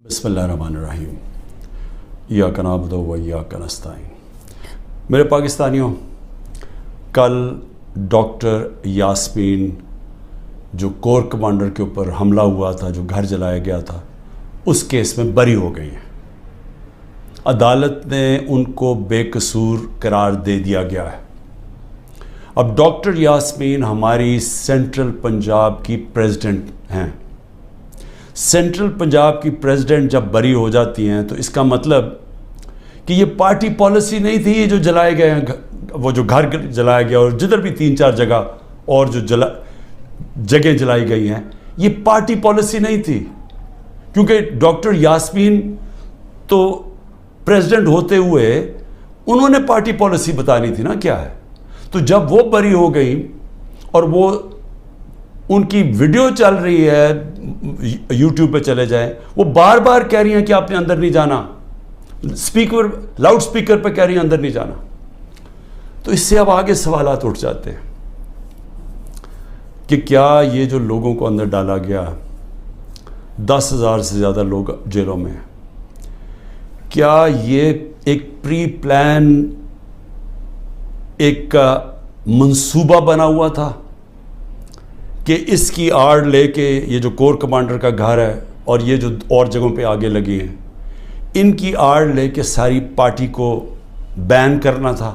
بسم اللہ الرحمن الرحیم ایاک نعبد و ایاک نستعین۔ میرے پاکستانیوں، کل ڈاکٹر یاسمین جو کور کمانڈر کے اوپر حملہ ہوا تھا، جو گھر جلایا گیا تھا، اس کیس میں بری ہو گئی ہیں۔ عدالت نے ان کو بے قصور قرار دے دیا گیا ہے۔ اب ڈاکٹر یاسمین ہماری سینٹرل پنجاب کی پریزیڈنٹ ہیں۔ سینٹرل پنجاب کی پریزیڈنٹ جب بری ہو جاتی ہیں تو اس کا مطلب کہ یہ پارٹی پالیسی نہیں تھی، یہ جو جلائے گئے ہیں، وہ جو گھر جلایا گیا اور جدھر بھی 3-4 جگہ اور جو جگہیں جلائی گئی ہیں، یہ پارٹی پالیسی نہیں تھی، کیونکہ ڈاکٹر یاسمین تو پریزیڈنٹ ہوتے ہوئے انہوں نے پارٹی پالیسی بتانی تھی نا کیا ہے۔ تو جب وہ بری ہو گئی اور وہ ان کی ویڈیو چل رہی ہے، یوٹیوب پہ چلے جائیں، وہ بار بار کہہ رہی ہیں کہ آپ نے اندر نہیں جانا، لاؤڈ سپیکر پہ کہہ رہی ہیں اندر نہیں جانا۔ تو اس سے اب آگے سوالات اٹھ جاتے ہیں کہ کیا یہ جو لوگوں کو اندر ڈالا گیا، 10,000 سے زیادہ لوگ جیلوں میں ہیں، کیا یہ ایک پری پلان ایک منصوبہ بنا ہوا تھا کہ اس کی آڑ لے کے یہ جو کور کمانڈر کا گھر ہے اور یہ جو اور جگہوں پہ آگے لگی ہیں، ان کی آڑ لے کے ساری پارٹی کو بین کرنا تھا؟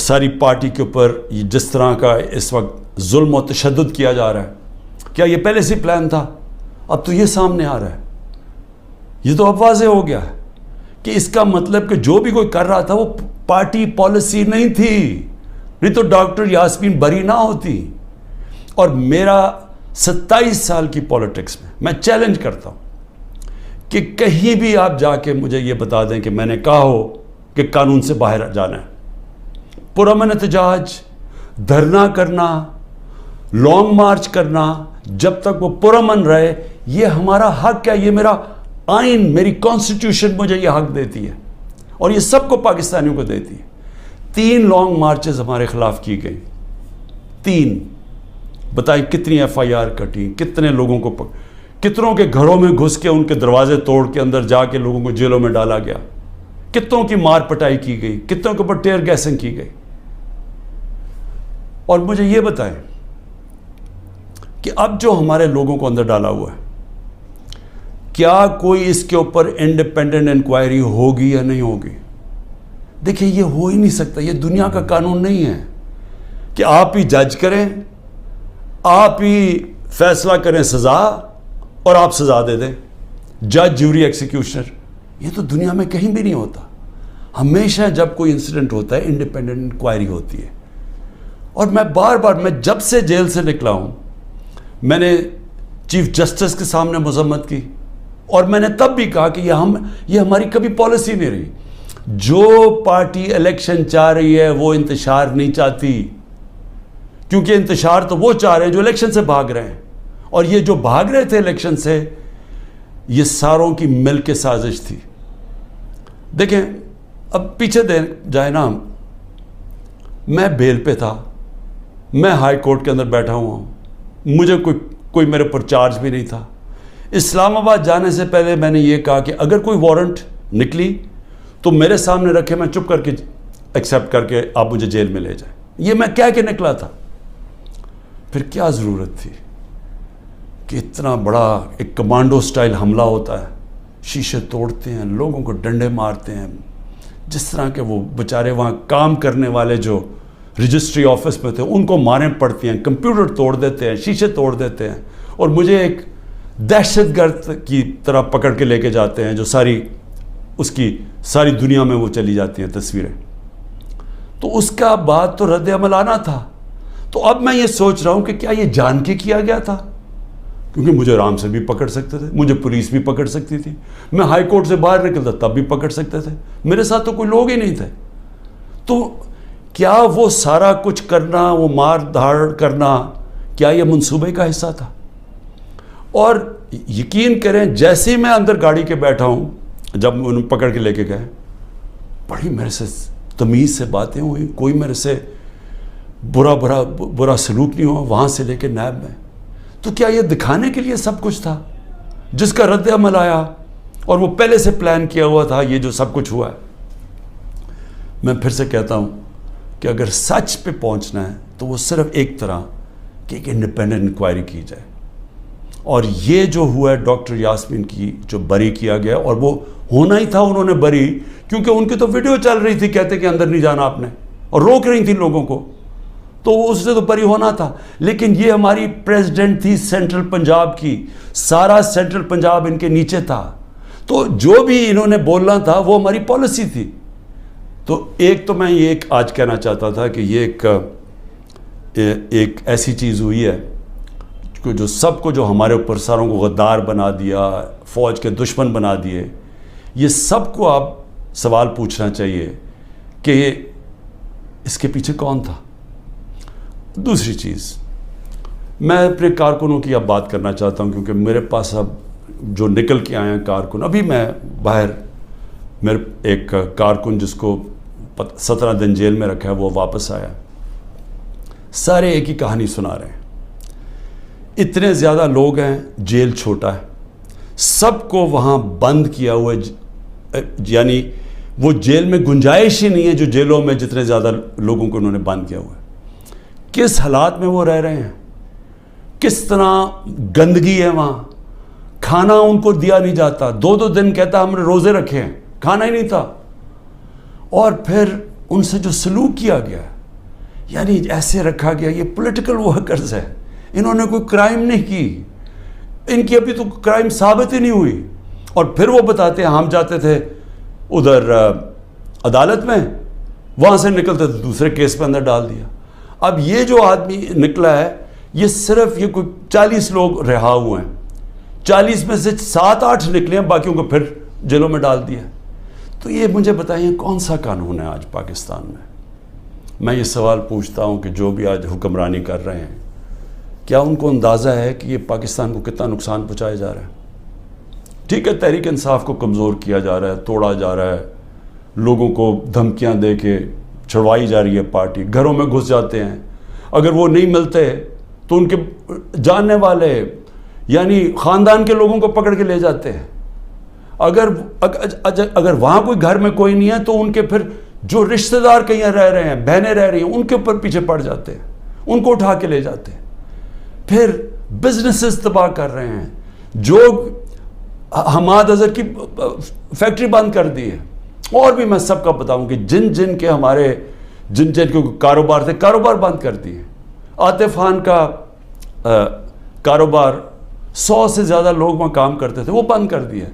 ساری پارٹی کے اوپر جس طرح کا اس وقت ظلم و تشدد کیا جا رہا ہے، کیا یہ پہلے سے پلان تھا؟ اب تو یہ سامنے آ رہا ہے، یہ تو اب واضح ہو گیا ہے کہ اس کا مطلب کہ جو بھی کوئی کر رہا تھا وہ پارٹی پالیسی نہیں تھی، نہیں تو ڈاکٹر یاسمین بری نہ ہوتی۔ اور میرا 27 سال کی پولیٹکس میں چیلنج کرتا ہوں کہ کہیں بھی آپ جا کے مجھے یہ بتا دیں کہ میں نے کہا ہو کہ قانون سے باہر جانا ہے۔ پرامن احتجاج، دھرنا کرنا، لانگ مارچ کرنا، جب تک وہ پرامن رہے، یہ ہمارا حق ہے، یہ میرا آئین، میری کانسٹیٹیوشن مجھے یہ حق دیتی ہے اور یہ سب کو پاکستانیوں کو دیتی ہے۔ 3 لانگ مارچز ہمارے خلاف کی گئی، 3۔ بتائیں کتنی FIR کٹی، کتنے لوگوں کو کتنوں کے گھروں میں گھس کے ان کے دروازے توڑ کے اندر جا کے لوگوں کو جیلوں میں ڈالا گیا، کتنوں کی مار پٹائی کی گئی، کتنوں کے اوپر ٹیئر گیسنگ کی گئی۔ اور مجھے یہ بتائیں کہ اب جو ہمارے لوگوں کو اندر ڈالا ہوا ہے، کیا کوئی اس کے اوپر انڈیپینڈنٹ انکوائری ہوگی یا نہیں ہوگی؟ دیکھیں، یہ ہو ہی نہیں سکتا، یہ دنیا کا قانون نہیں ہے کہ آپ ہی جج کریں، آپ ہی فیصلہ کریں سزا اور آپ سزا دے دیں، جج، جیوری، ایکسیکیوشنر۔ یہ تو دنیا میں کہیں بھی نہیں ہوتا۔ ہمیشہ جب کوئی انسیڈنٹ ہوتا ہے انڈیپینڈنٹ انکوائری ہوتی ہے۔ اور میں میں جب سے جیل سے نکلا ہوں، میں نے چیف جسٹس کے سامنے مذمت کی اور میں نے تب بھی کہا کہ یہ ہماری کبھی پالیسی نہیں رہی۔ جو پارٹی الیکشن چاہ رہی ہے وہ انتشار نہیں چاہتی، کیونکہ انتشار تو وہ چاہ رہے ہیں جو الیکشن سے بھاگ رہے ہیں، اور یہ جو بھاگ رہے تھے الیکشن سے، یہ ساروں کی مل کے سازش تھی۔ دیکھیں، اب پیچھے جائے نا، میں بیل پہ تھا، میں ہائی کورٹ کے اندر بیٹھا ہوا ہوں، مجھے کوئی میرے پر چارج بھی نہیں تھا۔ اسلام آباد جانے سے پہلے میں نے یہ کہا کہ اگر کوئی وارنٹ نکلی تو میرے سامنے رکھے، میں چپ کر کے ایکسیپٹ کر کے آپ مجھے جیل میں لے جائیں۔ یہ میں کہہ کے نکلا تھا۔ پھر کیا ضرورت تھی کہ اتنا بڑا ایک کمانڈو سٹائل حملہ ہوتا ہے، شیشے توڑتے ہیں، لوگوں کو ڈنڈے مارتے ہیں، جس طرح کے وہ بیچارے وہاں کام کرنے والے جو رجسٹری آفس میں تھے ان کو ماریں پڑتی ہیں، کمپیوٹر توڑ دیتے ہیں، شیشے توڑ دیتے ہیں، اور مجھے ایک دہشت گرد کی طرح پکڑ کے لے کے جاتے ہیں، جو ساری دنیا میں وہ چلی جاتی ہیں تصویریں۔ تو اس کا بعد تو رد عمل آنا تھا۔ تو اب میں یہ سوچ رہا ہوں کہ کیا یہ جان کے کیا گیا تھا؟ کیونکہ مجھے آرام سے بھی پکڑ سکتے تھے، مجھے پولیس بھی پکڑ سکتی تھی، میں ہائی کورٹ سے باہر نکلتا تب بھی پکڑ سکتے تھے، میرے ساتھ تو کوئی لوگ ہی نہیں تھے۔ تو کیا وہ سارا کچھ کرنا، وہ مار دھاڑ کرنا، کیا یہ منصوبے کا حصہ تھا؟ اور یقین کریں، جیسے ہی میں اندر گاڑی کے بیٹھا ہوں، جب انہوں پکڑ کے لے کے گئے، بڑی میرے سے تمیز سے باتیں ہوئی، کوئی میرے سے برا سلوک نہیں ہوا، وہاں سے لے کے نیب میں۔ تو کیا یہ دکھانے کے لیے سب کچھ تھا جس کا رد عمل آیا اور وہ پہلے سے پلان کیا ہوا تھا یہ جو سب کچھ ہوا ہے. میں پھر سے کہتا ہوں کہ اگر سچ پہ پہنچنا ہے تو وہ صرف ایک طرح کہ ایک انڈیپینڈنٹ انکوائری کی جائے. اور یہ جو ہوا ہے ڈاکٹر یاسمین کی جو بری کیا گیا، اور وہ ہونا ہی تھا انہوں نے بری، کیونکہ ان کی تو ویڈیو چل رہی تھی کہتے کہ اندر نہیں جانا آپ نے، اور روک رہی تھی لوگوں کو، تو اس سے تو بری ہونا تھا. لیکن یہ ہماری پریزیڈنٹ تھی سینٹرل پنجاب کی، سارا سینٹرل پنجاب ان کے نیچے تھا، تو جو بھی انہوں نے بولنا تھا وہ ہماری پالیسی تھی. تو ایک تو میں یہ آج کہنا چاہتا تھا کہ یہ ایک ایسی چیز ہوئی ہے کہ جو سب کو، جو ہمارے اوپر ساروں کو غدار بنا دیا، فوج کے دشمن بنا دیے، یہ سب کو آپ سوال پوچھنا چاہیے کہ اس کے پیچھے کون تھا. دوسری چیز، میں اپنے کارکنوں کی اب بات کرنا چاہتا ہوں، کیونکہ میرے پاس اب جو نکل کے آئے ہیں کارکن، ابھی میں باہر، میرے ایک کارکن جس کو 17 دن جیل میں رکھا ہے وہ واپس آیا. سارے ایک ہی کہانی سنا رہے ہیں، اتنے زیادہ لوگ ہیں، جیل چھوٹا ہے، سب کو وہاں بند کیا ہوا ہے، یعنی وہ جیل میں گنجائش ہی نہیں ہے جو جیلوں میں جتنے زیادہ لوگوں کو انہوں نے بند کیا ہوا ہے. کس حالات میں وہ رہ رہے ہیں، کس طرح گندگی ہے وہاں، کھانا ان کو دیا نہیں جاتا، 2 دن کہتا ہم نے روزے رکھے ہیں، کھانا ہی نہیں تھا. اور پھر ان سے جو سلوک کیا گیا، یعنی ایسے رکھا گیا، یہ پولیٹیکل ورکرز ہے، انہوں نے کوئی کرائم نہیں کی، ان کی ابھی تو کرائم ثابت ہی نہیں ہوئی، اور پھر وہ بتاتے ہیں ہم جاتے تھے ادھر عدالت میں، وہاں سے نکلتے تھے دوسرے کیس پہ اندر ڈال دیا. اب یہ جو آدمی نکلا ہے، یہ صرف یہ کوئی 40 لوگ رہا ہوئے ہیں، 40 میں سے 7-8 نکلے ہیں، باقیوں کو پھر جیلوں میں ڈال دیا. تو یہ مجھے بتائیے کون سا قانون ہے آج پاکستان میں؟ میں یہ سوال پوچھتا ہوں کہ جو بھی آج حکمرانی کر رہے ہیں، کیا ان کو اندازہ ہے کہ یہ پاکستان کو کتنا نقصان پہنچایا جا رہا ہے؟ ٹھیک ہے، تحریک انصاف کو کمزور کیا جا رہا ہے، توڑا جا رہا ہے، لوگوں کو دھمکیاں دے کے چھڑوائی جا رہی ہے پارٹی، گھروں میں گھس جاتے ہیں، اگر وہ نہیں ملتے تو ان کے جاننے والے یعنی خاندان کے لوگوں کو پکڑ کے لے جاتے ہیں. اگر وہاں کوئی گھر میں کوئی نہیں ہے تو ان کے پھر جو رشتہ دار کہیں رہ رہے ہیں، بہنیں رہ رہی ہیں، ان کے اوپر پیچھے پڑ جاتے ہیں، ان کو اٹھا کے لے جاتے ہیں. پھر بزنسز تباہ کر رہے ہیں، جو حماد اظہر کی فیکٹری بند کر دی ہے. اور بھی میں سب کا بتاؤں کہ جن کے ہمارے جن کے کاروبار تھے، کاروبار بند کر دیے. عاطف خان کا کاروبار 100 سے زیادہ لوگ وہاں کام کرتے تھے، وہ بند کر دیا.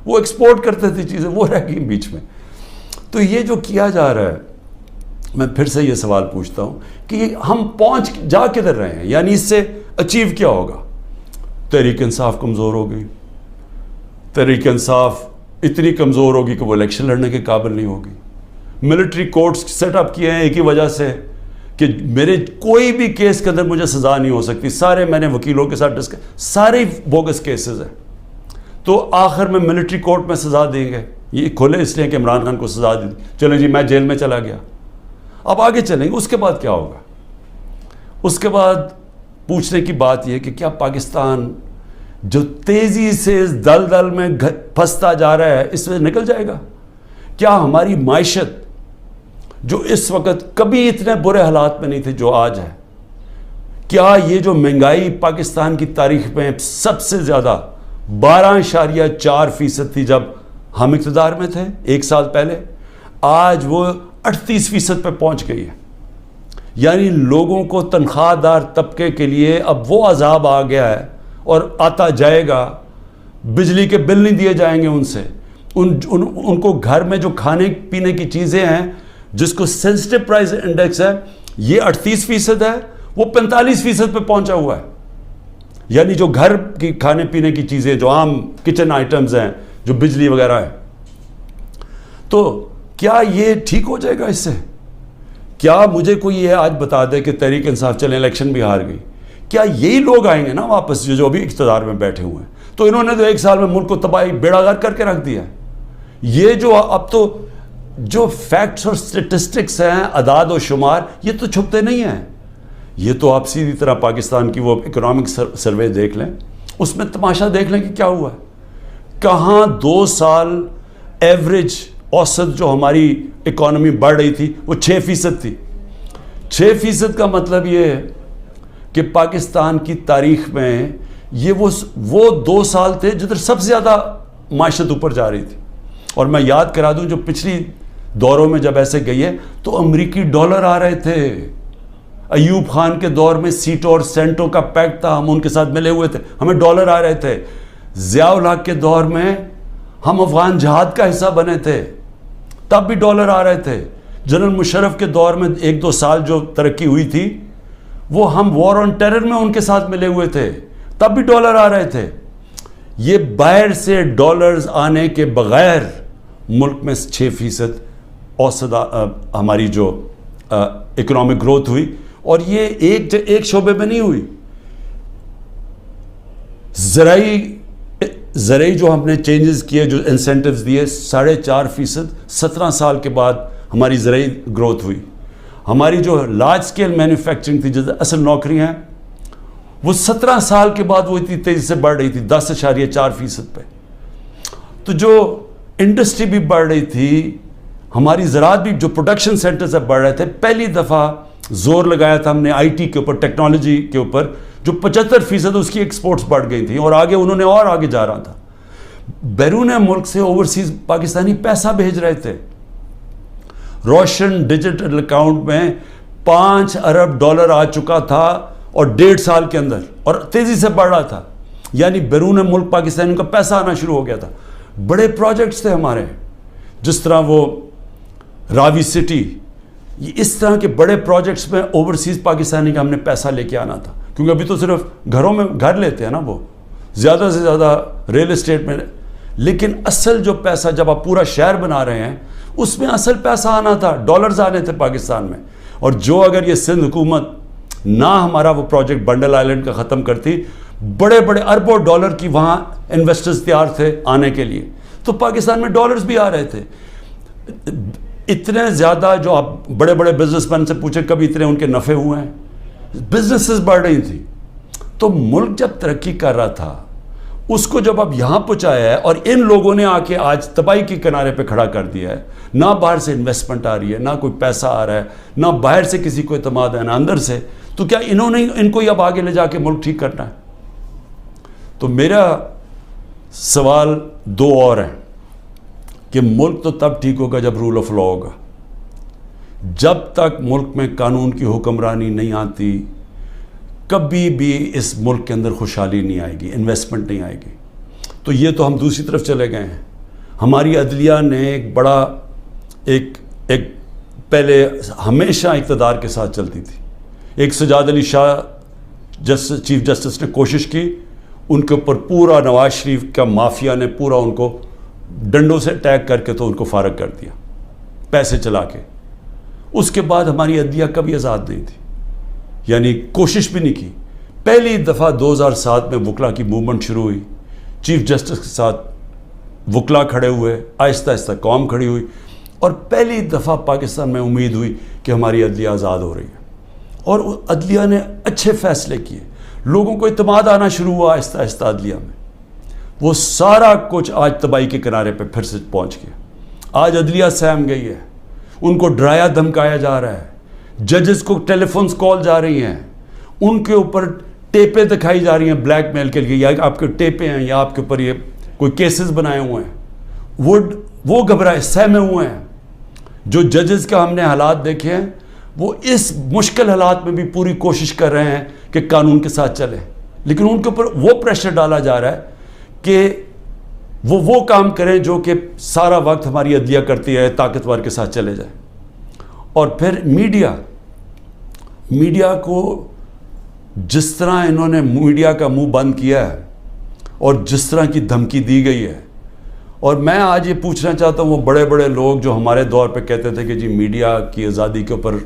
وہ ایکسپورٹ کرتے تھے چیزیں، وہ رہ گئی بیچ میں. تو یہ جو کیا جا رہا ہے، میں پھر سے یہ سوال پوچھتا ہوں کہ ہم جا کدھر رہے ہیں؟ یعنی اس سے اچیو کیا ہوگا؟ تحریک انصاف کمزور ہو گئی، تحریک انصاف اتنی کمزور ہوگی کہ وہ الیکشن لڑنے کے قابل نہیں ہوگی. ملٹری کورٹس سیٹ اپ کیے ہیں ایک ہی وجہ سے کہ میرے کوئی بھی کیس کے اندر مجھے سزا نہیں ہو سکتی. سارے میں نے وکیلوں کے ساتھ سارے بوگس کیسز ہیں، تو آخر میں ملٹری کورٹ میں سزا دیں گے. یہ کھولے اس لیے کہ عمران خان کو سزا دی، چلیں جی میں جیل میں چلا گیا. اب آگے چلیں گے، اس کے بعد کیا ہوگا؟ اس کے بعد پوچھنے کی بات یہ کہ کیا پاکستان جو تیزی سے اس دلدل میں پھنستا جا رہا ہے، اس میں نکل جائے گا؟ کیا ہماری معیشت جو اس وقت کبھی اتنے برے حالات میں نہیں تھے جو آج ہے، کیا یہ جو مہنگائی پاکستان کی تاریخ میں سب سے زیادہ 12.4% تھی جب ہم اقتدار میں تھے 1 سال پہلے، آج وہ 38% پہ پہنچ گئی ہے. یعنی لوگوں کو تنخواہ دار طبقے کے لیے اب وہ عذاب آ گیا ہے اور آتا جائے گا. بجلی کے بل نہیں دیے جائیں گے ان سے، ان کو گھر میں جو کھانے پینے کی چیزیں ہیں جس کو سینسٹیو پرائز انڈیکس ہے، یہ 38% ہے، وہ 45% پہ پہنچا ہوا ہے. یعنی جو گھر کی کھانے پینے کی چیزیں، جو عام کچن آئٹمز ہیں، جو بجلی وغیرہ ہے، تو کیا یہ ٹھیک ہو جائے گا اس سے؟ کیا مجھے کوئی یہ آج بتا دے کہ تحریک انصاف چلیں الیکشن بھی ہار گئی، کیا یہی لوگ آئیں گے نا واپس جو ابھی اقتدار میں بیٹھے ہوئے ہیں؟ تو انہوں نے تو 1 سال میں ملک کو تباہی بیڑا غرق کر کے رکھ دیا. یہ جو اب تو جو فیکٹس اور سٹیٹسٹکس ہیں، اعداد و شمار، یہ تو چھپتے نہیں ہیں. یہ تو آپ سیدھی طرح پاکستان کی وہ اکنامک سروے دیکھ لیں، اس میں تماشا دیکھ لیں کہ کیا ہوا ہے. کہاں 2 سال ایوریج اوسط جو ہماری اکانومی بڑھ رہی تھی وہ 6% تھی. 6% کا مطلب یہ ہے کہ پاکستان کی تاریخ میں یہ وہ 2 سال تھے جدھر سب سے زیادہ معیشت اوپر جا رہی تھی. اور میں یاد کرا دوں جو پچھلی دوروں میں جب ایسے گئی ہے تو امریکی ڈالر آ رہے تھے. ایوب خان کے دور میں سیٹو اور سینٹو کا پیکٹ تھا, ہم ان کے ساتھ ملے ہوئے تھے, ہمیں ڈالر آ رہے تھے. ضیاء الحق کے دور میں ہم افغان جہاد کا حصہ بنے تھے, تب بھی ڈالر آ رہے تھے. جنرل مشرف کے دور میں 1-2 سال جو ترقی ہوئی تھی وہ ہم وار آن ٹیرر میں ان کے ساتھ ملے ہوئے تھے, تب بھی ڈالر آ رہے تھے. یہ باہر سے ڈالرز آنے کے بغیر ملک میں 6% اوسط ہماری جو اکنامک گروتھ ہوئی, اور یہ ایک شعبے میں نہیں ہوئی. زرعی جو ہم نے چینجز کیے, جو انسینٹیوز دیے, 4.5%. 17 سال کے بعد ہماری زرعی گروتھ ہوئی. ہماری جو لارج سکیل مینوفیکچرنگ تھی, جو اصل نوکریاں ہیں, وہ 17 سال کے بعد وہ اتنی تیزی سے بڑھ رہی تھی 10.4% پہ. تو جو انڈسٹری بھی بڑھ رہی تھی, ہماری زراعت بھی, جو پروڈکشن سینٹر سے بڑھ رہے تھے. پہلی دفعہ زور لگایا تھا ہم نے آئی ٹی کے اوپر, ٹیکنالوجی کے اوپر, جو 75% اس کی ایکسپورٹس بڑھ گئی تھیں, اور آگے انہوں نے اور آگے جا رہا تھا. بیرون ملک سے اوورسیز پاکستانی پیسہ بھیج رہے تھے. روشن ڈیجیٹل اکاؤنٹ میں $5 ارب آ چکا تھا, اور 1.5 سال کے اندر, اور تیزی سے بڑھ رہا تھا. یعنی بیرون ملک پاکستانیوں کا پیسہ آنا شروع ہو گیا تھا. بڑے پروجیکٹس تھے ہمارے, جس طرح وہ راوی سٹی, اس طرح کے بڑے پروجیکٹس میں اوورسیز پاکستانی کا ہم نے پیسہ لے کے آنا تھا. کیونکہ ابھی تو صرف گھروں میں گھر لیتے ہیں نا, وہ زیادہ سے زیادہ ریل اسٹیٹ میں. لیکن اصل جو پیسہ جب آپ پورا شہر بنا رہے ہیں, اس میں اصل پیسہ آنا تھا, ڈالرز آنے تھے پاکستان میں. اور جو اگر یہ سندھ حکومت نہ ہمارا وہ پروجیکٹ بنڈل آئلینڈ کا ختم کرتی, بڑے بڑے اربوں ڈالر کی وہاں انویسٹرز تیار تھے آنے کے لیے, تو پاکستان میں ڈالرز بھی آ رہے تھے. اتنے زیادہ, جو آپ بڑے بڑے بزنس مین سے پوچھیں کبھی اتنے ان کے نفع ہوئے ہیں, بزنسز بڑھ رہی تھی. تو ملک جب ترقی کر رہا تھا, اس کو جب اب یہاں پہنچایا ہے, اور ان لوگوں نے آ کے آج تباہی کے کنارے پہ کھڑا کر دیا ہے. نہ باہر سے انویسٹمنٹ آ رہی ہے, نہ کوئی پیسہ آ رہا ہے, نہ باہر سے کسی کو اعتماد ہے, نہ اندر سے. تو کیا انہوں نے ان کو اب آگے لے جا کے ملک ٹھیک کرنا ہے؟ تو میرا سوال 2 اور ہیں کہ ملک تو تب ٹھیک ہوگا جب رول آف لا ہوگا. جب تک ملک میں قانون کی حکمرانی نہیں آتی, کبھی بھی اس ملک کے اندر خوشحالی نہیں آئے گی, انویسٹمنٹ نہیں آئے گی. تو یہ تو ہم دوسری طرف چلے گئے ہیں. ہماری عدلیہ نے ایک بڑا ایک پہلے ہمیشہ اقتدار کے ساتھ چلتی تھی. ایک سجاد علی شاہ چیف جسٹس نے کوشش کی, ان کے اوپر پورا نواز شریف کا مافیا نے پورا ان کو ڈنڈوں سے اٹیک کر کے تو ان کو فارغ کر دیا, پیسے چلا کے. اس کے بعد ہماری عدلیہ کبھی آزاد نہیں تھی, یعنی کوشش بھی نہیں کی. پہلی دفعہ 2007 میں وکلا کی موومنٹ شروع ہوئی, چیف جسٹس کے ساتھ وکلا کھڑے ہوئے, آہستہ آہستہ قوم کھڑی ہوئی, اور پہلی دفعہ پاکستان میں امید ہوئی کہ ہماری عدلیہ آزاد ہو رہی ہے. اور عدلیہ نے اچھے فیصلے کیے, لوگوں کو اعتماد آنا شروع ہوا آہستہ آہستہ عدلیہ میں. وہ سارا کچھ آج تباہی کے کنارے پہ پھر سے پہنچ گیا. آج عدلیہ سہم گئی ہے, ان کو ڈرایا دھمکایا جا رہا ہے, ججز کو ٹیلی فونز کال جا رہی ہیں, ان کے اوپر ٹیپیں دکھائی جا رہی ہیں بلیک میل کے لیے, یا آپ کے ٹیپیں ہیں, یا آپ کے اوپر یہ کوئی کیسز بنائے ہوئے ہیں. وہ گھبرائے سہمے ہوئے ہیں. جو ججز کا ہم نے حالات دیکھے ہیں, وہ اس مشکل حالات میں بھی پوری کوشش کر رہے ہیں کہ قانون کے ساتھ چلیں, لیکن ان کے اوپر وہ پریشر ڈالا جا رہا ہے کہ وہ کام کریں جو کہ سارا وقت ہماری عدلیہ کرتی ہے, طاقتور کے ساتھ چلے جائیں. اور پھر میڈیا کو جس طرح انہوں نے میڈیا کا منہ بند کیا ہے, اور جس طرح کی دھمکی دی گئی ہے. اور میں آج یہ پوچھنا چاہتا ہوں, وہ بڑے بڑے لوگ جو ہمارے دور پہ کہتے تھے کہ جی میڈیا کی آزادی کے اوپر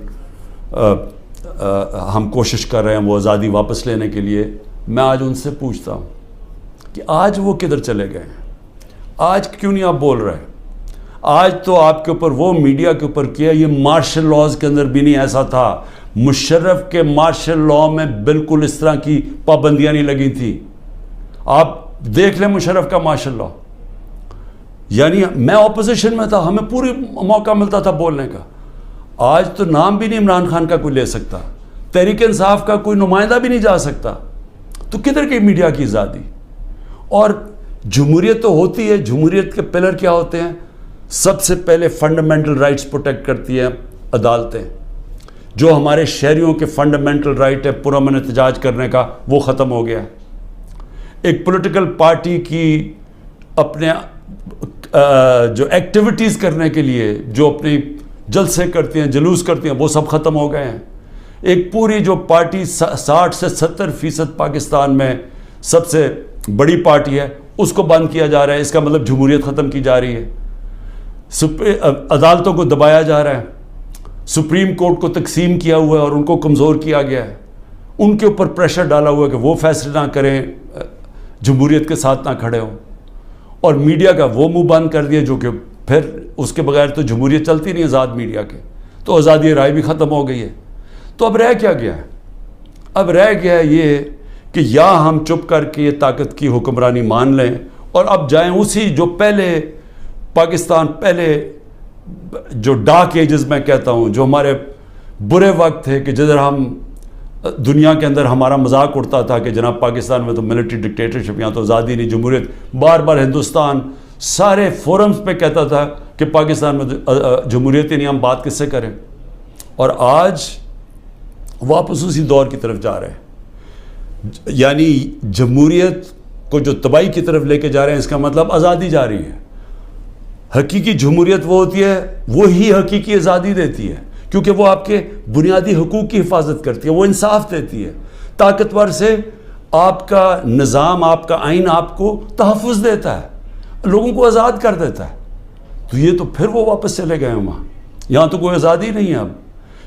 ہم کوشش کر رہے ہیں وہ آزادی واپس لینے کے لیے, میں آج ان سے پوچھتا ہوں کہ آج وہ کدھر چلے گئے ہیں؟ آج کیوں نہیں آپ بول رہے؟ آج تو آپ کے اوپر وہ میڈیا کے اوپر کیا, یہ مارشل لاز کے اندر بھی نہیں ایسا تھا. مشرف کے مارشل لاء میں بالکل اس طرح کی پابندیاں نہیں لگی تھی. آپ دیکھ لیں مشرف کا ماشاءاللہ، یعنی میں اپوزیشن میں تھا، ہمیں پوری موقع ملتا تھا بولنے کا. آج تو نام بھی نہیں عمران خان کا کوئی لے سکتا، تحریک انصاف کا کوئی نمائندہ بھی نہیں جا سکتا. تو کدھر کی میڈیا کی آزادی؟ اور جمہوریت تو ہوتی ہے، جمہوریت کے پلر کیا ہوتے ہیں؟ سب سے پہلے فنڈامنٹل رائٹس پروٹیکٹ کرتی ہیں عدالتیں. جو ہمارے شہریوں کے فنڈامنٹل رائٹ ہے پرامن احتجاج کرنے کا، وہ ختم ہو گیا. ایک پولیٹیکل پارٹی کی اپنے جو ایکٹیویٹیز کرنے کے لیے جو اپنی جلسے کرتی ہیں، جلوس کرتی ہیں، وہ سب ختم ہو گئے ہیں. ایک پوری جو پارٹی 60 سے 70% پاکستان میں سب سے بڑی پارٹی ہے، اس کو بند کیا جا رہا ہے. اس کا مطلب جمہوریت ختم کی جا رہی ہے. عدالتوں کو دبایا جا رہا ہے. سپریم کورٹ کو تقسیم کیا ہوا ہے اور ان کو کمزور کیا گیا ہے. ان کے اوپر پریشر ڈالا ہوا ہے کہ وہ فیصلے نہ کریں، جمہوریت کے ساتھ نہ کھڑے ہوں. اور میڈیا کا وہ منہ بند کر دیا جو کہ پھر اس کے بغیر تو جمہوریت چلتی نہیں آزاد میڈیا کے. تو آزادی رائے بھی ختم ہو گئی ہے. تو اب رہ کیا گیا ہے؟ اب رہ گیا ہے یہ کہ یا ہم چپ کر کے یہ طاقت کی حکمرانی مان لیں اور اب جائیں اسی جو پہلے پاکستان پہلے جو ڈارک ایجز میں کہتا ہوں، جو ہمارے برے وقت تھے کہ جدھر ہم دنیا کے اندر ہمارا مذاق اڑتا تھا کہ جناب پاکستان میں تو ملٹری ڈکٹیٹرشپ، یہاں تو آزادی نہیں، جمہوریت. بار بار ہندوستان سارے فورمز پہ کہتا تھا کہ پاکستان میں جمہوریت ہی نہیں، ہم بات کس سے کریں. اور آج واپس اسی دور کی طرف جا رہے ہیں. یعنی جمہوریت کو جو تباہی کی طرف لے کے جا رہے ہیں، اس کا مطلب آزادی جا رہی ہے. حقیقی جمہوریت وہ ہوتی ہے، وہی حقیقی آزادی دیتی ہے، کیونکہ وہ آپ کے بنیادی حقوق کی حفاظت کرتی ہے، وہ انصاف دیتی ہے. طاقتور سے آپ کا نظام، آپ کا آئین آپ کو تحفظ دیتا ہے، لوگوں کو آزاد کر دیتا ہے. تو یہ تو پھر وہ واپس چلے گئے وہاں. یہاں تو کوئی آزادی نہیں ہے اب.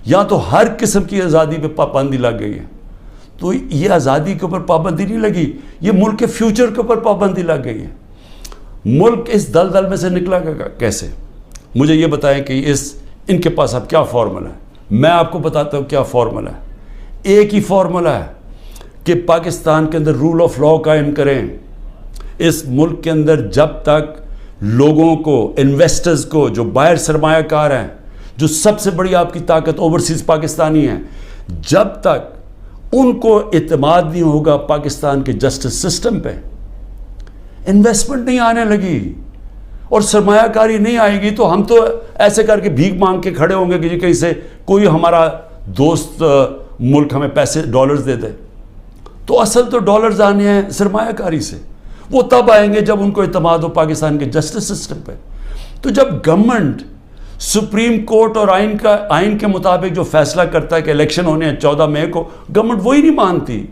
یہاں تو ہر قسم کی آزادی پہ پابندی لگ گئی ہے. تو یہ آزادی کے اوپر پابندی نہیں لگی، یہ ملک کے فیوچر کے اوپر پابندی لگ گئی ہے. ملک اس دلدل میں سے نکلا گا کیسے؟ مجھے یہ بتائیں کہ ان کے پاس اب کیا فارمولا ہے. میں آپ کو بتاتا ہوں کیا فارمولا ہے. ایک ہی فارمولا ہے کہ پاکستان کے اندر رول آف لاء قائم کریں. اس ملک کے اندر جب تک لوگوں کو، انویسٹرز کو، جو باہر سرمایہ کار ہیں، جو سب سے بڑی آپ کی طاقت اوورسیز پاکستانی ہیں، جب تک ان کو اعتماد نہیں ہوگا پاکستان کے جسٹس سسٹم پہ، انویسٹمنٹ نہیں آنے لگی اور سرمایہ کاری نہیں آئے گی، تو ہم تو ایسے کر کے بھیک مانگ کے کھڑے ہوں گے کہ کہیں سے کوئی ہمارا دوست ملک ہمیں پیسے ڈالرز دے دے. تو اصل تو ڈالرز آنے ہیں سرمایہ کاری سے. وہ تب آئیں گے جب ان کو اعتماد ہو پاکستان کے جسٹس سسٹم پہ. تو جب گورنمنٹ سپریم کورٹ اور آئین کے مطابق جو فیصلہ کرتا ہے کہ الیکشن ہونے ہیں 14 مئی کو، گورنمنٹ وہی نہیں مانتی،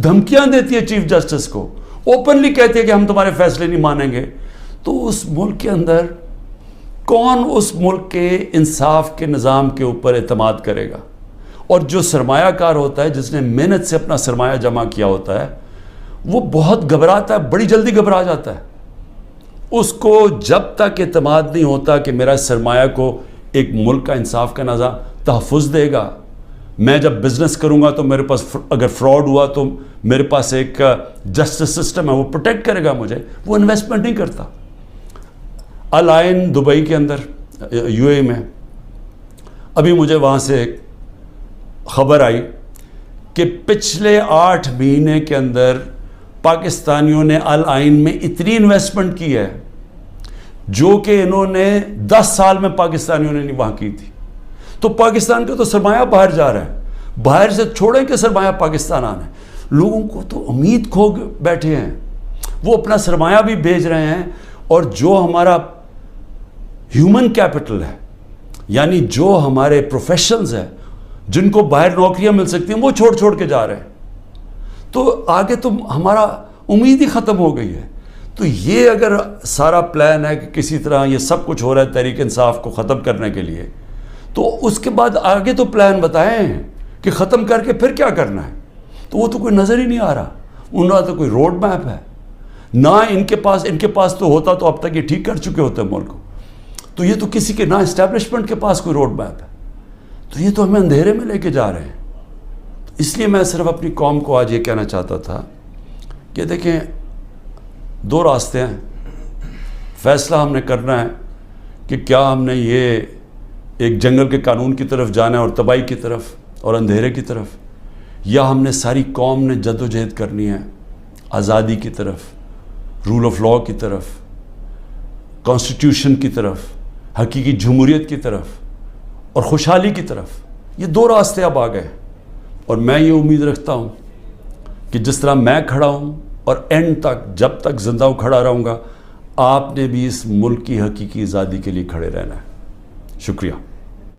دھمکیاں دیتی ہے چیف جسٹس کو، اوپنلی کہتی ہے کہ ہم تمہارے فیصلے نہیں مانیں گے. تو اس ملک کے اندر کون اس ملک کے انصاف کے نظام کے اوپر اعتماد کرے گا؟ اور جو سرمایہ کار ہوتا ہے، جس نے محنت سے اپنا سرمایہ جمع کیا ہوتا ہے، وہ بہت گھبراتا ہے، بڑی جلدی گھبرا جاتا ہے. اس کو جب تک اعتماد نہیں ہوتا کہ میرا سرمایہ کو ایک ملک کا انصاف کا نظام تحفظ دے گا، میں جب بزنس کروں گا تو میرے پاس اگر فراڈ ہوا تو میرے پاس ایک جسٹس سسٹم ہے، وہ پروٹیکٹ کرے گا مجھے، وہ انویسٹمنٹ نہیں کرتا. الائن دبئی کے اندر، یو اے میں، ابھی مجھے وہاں سے ایک خبر آئی کہ پچھلے 8 مہینے کے اندر پاکستانیوں نے الائن میں اتنی انویسٹمنٹ کی ہے جو کہ انہوں نے 10 سال میں پاکستانیوں نے نہیں وہاں کی تھی. تو پاکستان کا تو سرمایہ باہر جا رہا ہے، باہر سے چھوڑیں کہ سرمایہ پاکستان آنا ہے. لوگوں کو تو امید کھو بیٹھے ہیں، وہ اپنا سرمایہ بھی بھیج رہے ہیں. اور جو ہمارا ہیومن کیپٹل ہے، یعنی جو ہمارے پروفیشنز ہیں جن کو باہر نوکریاں مل سکتی ہیں، وہ چھوڑ کے جا رہے ہیں. تو آگے تو ہمارا امید ہی ختم ہو گئی ہے. تو یہ اگر سارا پلان ہے کہ کسی طرح یہ سب کچھ ہو رہا ہے تحریک انصاف کو ختم کرنے کے لیے، تو اس کے بعد آگے تو پلان بتائیں کہ ختم کر کے پھر کیا کرنا ہے. تو وہ تو کوئی نظر ہی نہیں آ رہا. ان کا تو کوئی روڈ میپ ہے نہ ان کے پاس تو ہوتا تو اب تک یہ ٹھیک کر چکے ہوتے ملک کو. تو یہ تو کسی کے نہ اسٹیبلشمنٹ کے پاس کوئی روڈ میپ ہے. تو یہ تو ہمیں اندھیرے میں لے کے جا رہے ہیں. اس لیے میں صرف اپنی قوم کو آج یہ کہنا چاہتا تھا کہ دیکھیں، دو راستے ہیں. فیصلہ ہم نے کرنا ہے کہ کیا ہم نے یہ ایک جنگل کے قانون کی طرف جانا ہے اور تباہی کی طرف اور اندھیرے کی طرف، یا ہم نے ساری قوم نے جد و جہد کرنی ہے آزادی کی طرف، رول آف لاء کی طرف، کانسٹیٹیوشن کی طرف، حقیقی جمہوریت کی طرف اور خوشحالی کی طرف. یہ دو راستے اب آ گئے، اور میں یہ امید رکھتا ہوں کہ جس طرح میں کھڑا ہوں اور اینڈ تک جب تک زندہ ہوں کھڑا رہوں گا، آپ نے بھی اس ملک کی حقیقی آزادی کے لیے کھڑے رہنا ہے. شکریہ.